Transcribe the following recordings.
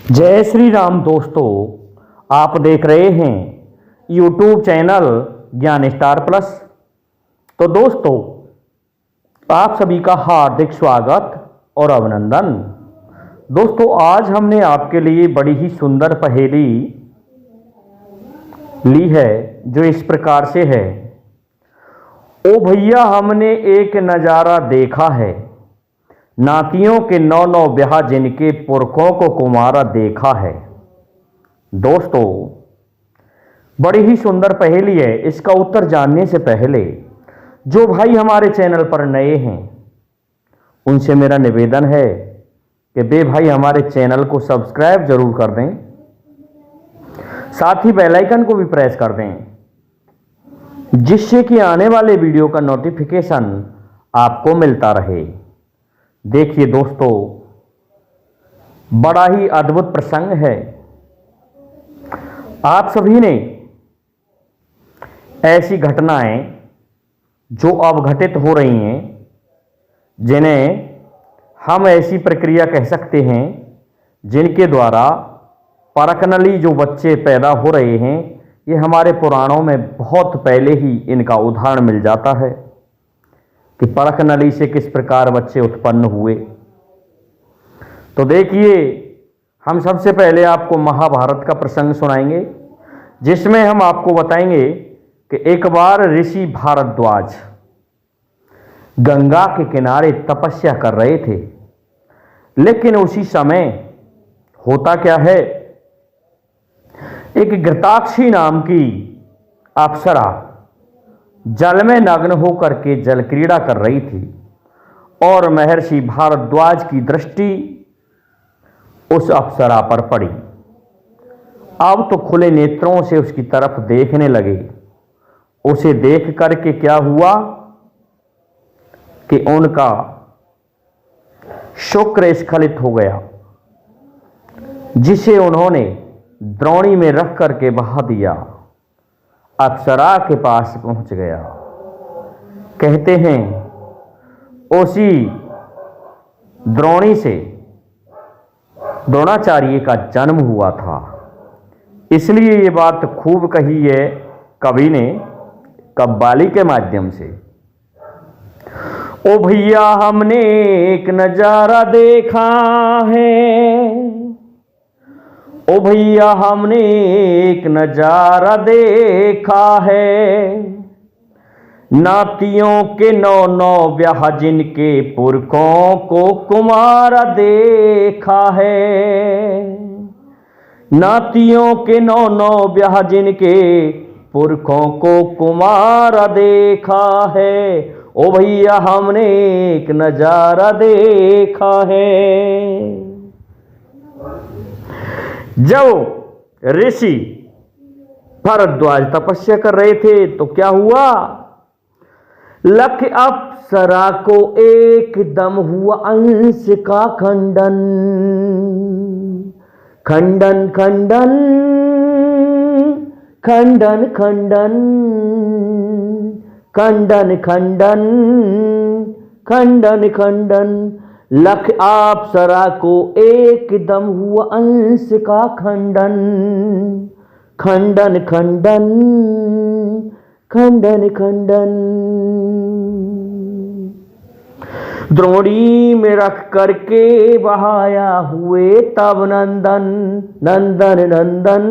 जय श्री राम दोस्तों, आप देख रहे हैं YouTube चैनल ज्ञान स्टार प्लस। तो दोस्तों, आप सभी का हार्दिक स्वागत और अभिनंदन। दोस्तों, आज हमने आपके लिए बड़ी ही सुंदर पहेली ली है जो इस प्रकार से है। ओ भैया, हमने एक नज़ारा देखा है, नातियों के 9 ब्याह जिनके पुरखों को कुमारा देखा है। दोस्तों, बड़ी ही सुंदर पहेली है। इसका उत्तर जानने से पहले जो भाई हमारे चैनल पर नए हैं उनसे मेरा निवेदन है कि वे भाई हमारे चैनल को सब्सक्राइब जरूर कर दें, साथ ही बेल आइकन को भी प्रेस कर दें, जिससे कि आने वाले वीडियो का नोटिफिकेशन आपको मिलता रहे। देखिए दोस्तों, बड़ा ही अद्भुत प्रसंग है। आप सभी ने ऐसी घटनाएं जो अब घटित हो रही हैं, जिन्हें हम ऐसी प्रक्रिया कह सकते हैं जिनके द्वारा परखनली जो बच्चे पैदा हो रहे हैं, ये हमारे पुराणों में बहुत पहले ही इनका उदाहरण मिल जाता है कि परख नली से किस प्रकार बच्चे उत्पन्न हुए। तो देखिए, हम सबसे पहले आपको महाभारत का प्रसंग सुनाएंगे, जिसमें हम आपको बताएंगे कि एक बार ऋषि भारद्वाज गंगा के किनारे तपस्या कर रहे थे। लेकिन उसी समय होता क्या है, एक घृताक्षी नाम की अप्सरा जल में नग्न होकर के जल क्रीड़ा कर रही थी और महर्षि भारद्वाज की दृष्टि उस अप्सरा पर पड़ी। अब तो खुले नेत्रों से उसकी तरफ देखने लगे। उसे देख करके क्या हुआ कि उनका शुक्र स्खलित हो गया, जिसे उन्होंने द्रोणी में रख करके बहा दिया। अप्सरा के पास पहुंच गया। कहते हैं उसी द्रोणी से द्रोणाचार्य का जन्म हुआ था। इसलिए ये बात खूब कही है कवि ने कव्वाली के माध्यम से। ओ भैया, हमने एक नजारा देखा है, ओ भैया हमने एक नजारा देखा है, नातियों के 9 ब्याह जिनके पुरखों को कुमारा देखा है, नातियों के 9 ब्याह जिनके पुरखों को कुमारा देखा है। ओ भैया, हमने एक नजारा देखा है। जब ऋषि भारद्वाज तपस्या कर रहे थे तो क्या हुआ, लख अप्सरा को एकदम हुआ अंश का खंडन, खंडन खंडन खंडन खंडन खंडन खंडन खंडन खंडन। लख अप्सरा को एकदम हुआ अंश का खंडन, खंडन खंडन खंडन खंडन। द्रोणी में रख करके बहाया हुए तब नंदन, नंदन नंदन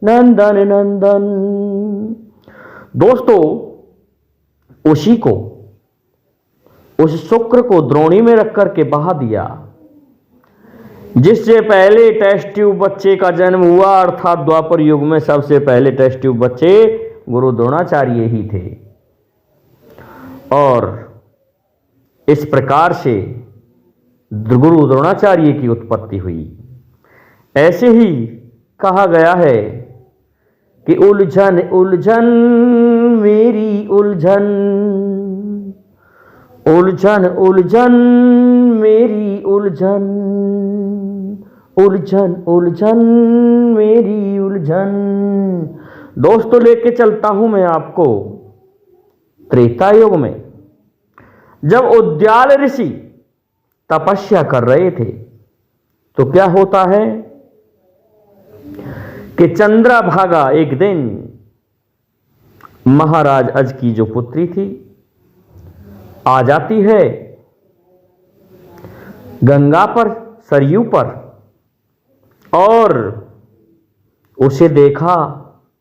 नंदन नंदन। दोस्तों, उसी को, उस शुक्र को द्रोणी में रख करके बहा दिया, जिससे पहले टेस्ट ट्यूब बच्चे का जन्म हुआ। अर्थात द्वापर युग में सबसे पहले टेस्ट ट्यूब बच्चे गुरु द्रोणाचार्य ही थे। और इस प्रकार से गुरु द्रोणाचार्य की उत्पत्ति हुई। ऐसे ही कहा गया है कि उलझन उलझन मेरी उलझन, उलझन उलझन मेरी उलझन, उलझन उलझन मेरी उलझन। दोस्तों, लेके चलता हूं मैं आपको त्रेता युग में, जब उद्याल ऋषि तपस्या कर रहे थे तो क्या होता है कि चंद्रभागा एक दिन महाराज अज की जो पुत्री थी आ जाती है गंगा पर, सरयू पर, और उसे देखा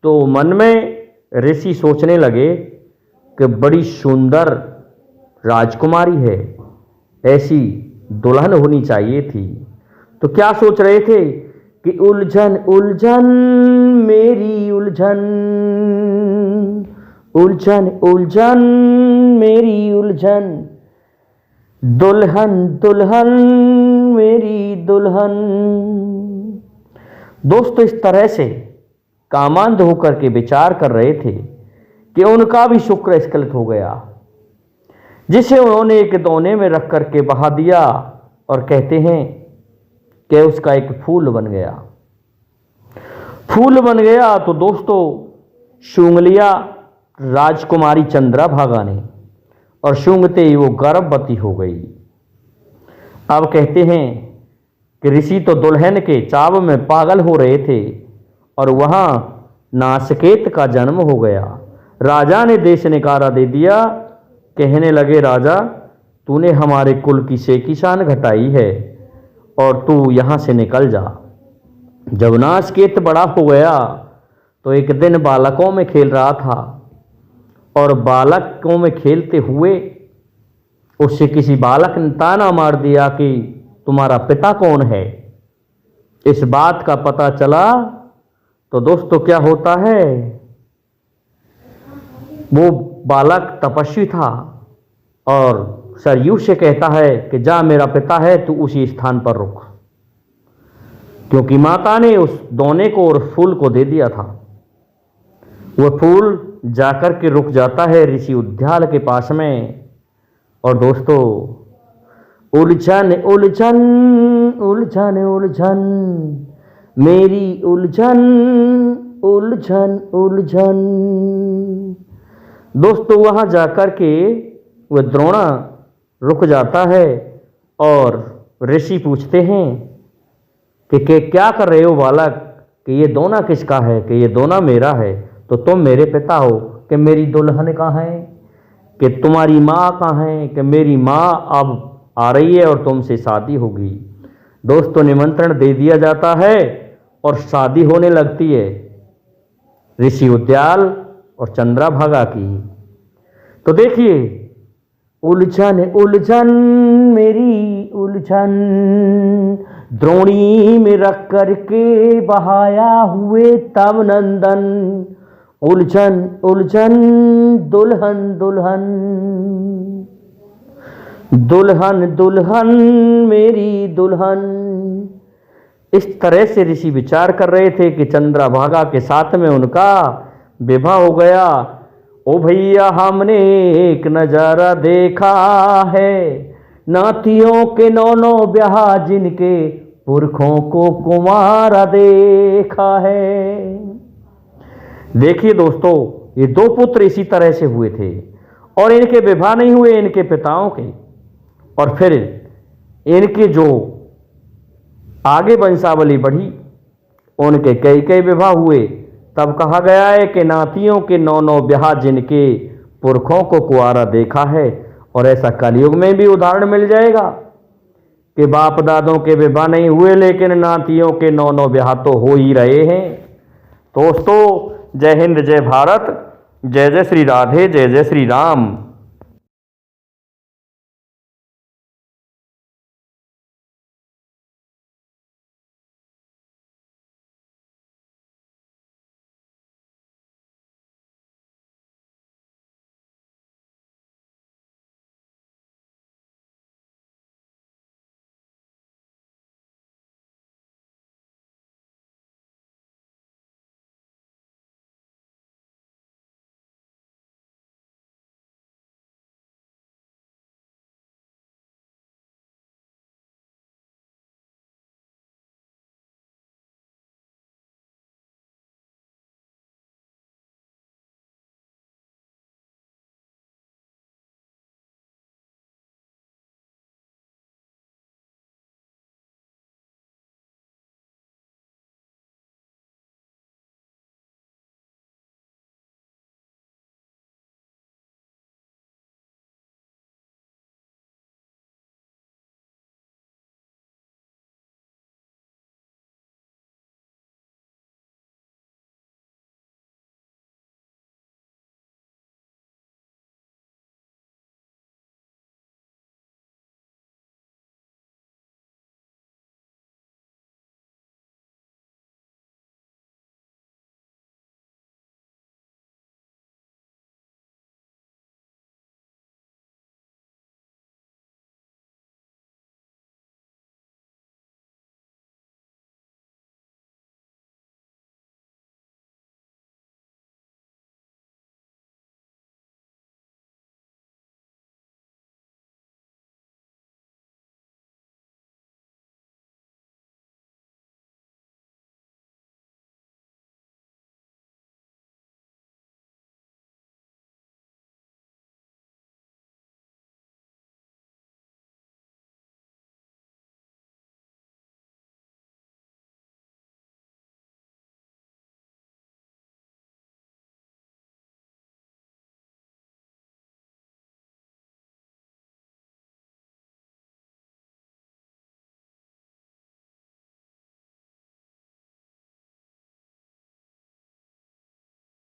तो मन में ऋषि सोचने लगे कि बड़ी सुंदर राजकुमारी है, ऐसी दुल्हन होनी चाहिए थी। तो क्या सोच रहे थे कि उलझन उलझन मेरी उलझन, उलझन उलझन मेरी उलझन, दुल्हन दुल्हन मेरी दुल्हन। दोस्तों, इस तरह से कामांध होकर के विचार कर रहे थे कि उनका भी शुक्र स्खलित हो गया, जिसे उन्होंने एक दोने में रख करके बहा दिया, और कहते हैं कि उसका एक फूल बन गया। फूल बन गया तो दोस्तों सूंघ लिया राजकुमारी चंद्रभागा ने, और सूंघते ही वो गर्भवती हो गई। अब कहते हैं कि ऋषि तो दुल्हन के चाव में पागल हो रहे थे, और वहां नासकेत का जन्म हो गया। राजा ने देश निकारा दे दिया। कहने लगे, राजा तूने हमारे कुल की सेकी शान घटाई है, और तू यहां से निकल जा। जब नासकेत बड़ा हो गया तो एक दिन बालकों में खेल रहा था, और बालकों में खेलते हुए उससे किसी बालक ने ताना मार दिया कि तुम्हारा पिता कौन है। इस बात का पता चला तो दोस्तों क्या होता है, वो बालक तपस्वी था, और सरयू से कहता है कि जा, मेरा पिता है, तू उसी स्थान पर रुक, क्योंकि माता ने उस दोने को और फूल को दे दिया था। वह फूल जाकर के रुक जाता है ऋषि उद्याल के पास में। और दोस्तों, उलझन उलझन उलझन उलझन मेरी उलझन, उलझन उलझन। दोस्तों, वहां जाकर के वह द्रोणा रुक जाता है, और ऋषि पूछते हैं कि क्या कर रहे हो बालक, कि ये दोना किसका है, कि ये दोना मेरा है। तो तुम मेरे पिता हो, कि मेरी दुल्हन कहाँ है, कि तुम्हारी माँ कहाँ है, कि मेरी माँ अब आ रही है और तुमसे शादी होगी। दोस्तों, निमंत्रण दे दिया जाता है और शादी होने लगती है ऋषि उद्याल और चंद्रभागा की। तो देखिए, उलझन उलझन मेरी उलझन, द्रोणी में रख करके बहाया हुए तब नंदन, उलझन उलझन दुल्हन दुल्हन, दुल्हन दुल्हन मेरी दुल्हन। इस तरह से ऋषि विचार कर रहे थे कि चंद्रभागा के साथ में उनका विवाह हो गया। ओ भैया, हमने एक नजारा देखा है, नातियों के नौनों ब्याह जिनके पुरखों को कुमारा देखा है। देखिए दोस्तों, ये दो पुत्र इसी तरह से हुए थे, और इनके विवाह नहीं हुए इनके पिताओं के, और फिर इनके जो आगे वंशावली बढ़ी, उनके कई कई विवाह हुए। तब कहा गया है कि नातियों के नौ नौ ब्याह जिनके पुरखों को कुआरा देखा है। और ऐसा कलयुग में भी उदाहरण मिल जाएगा कि बाप दादों के विवाह नहीं हुए, लेकिन नातियों के नौ नौ ब्याह तो हो ही रहे हैं। दोस्तों, जय हिंद, जय भारत, जय जय श्री राधे, जय जय श्री राम।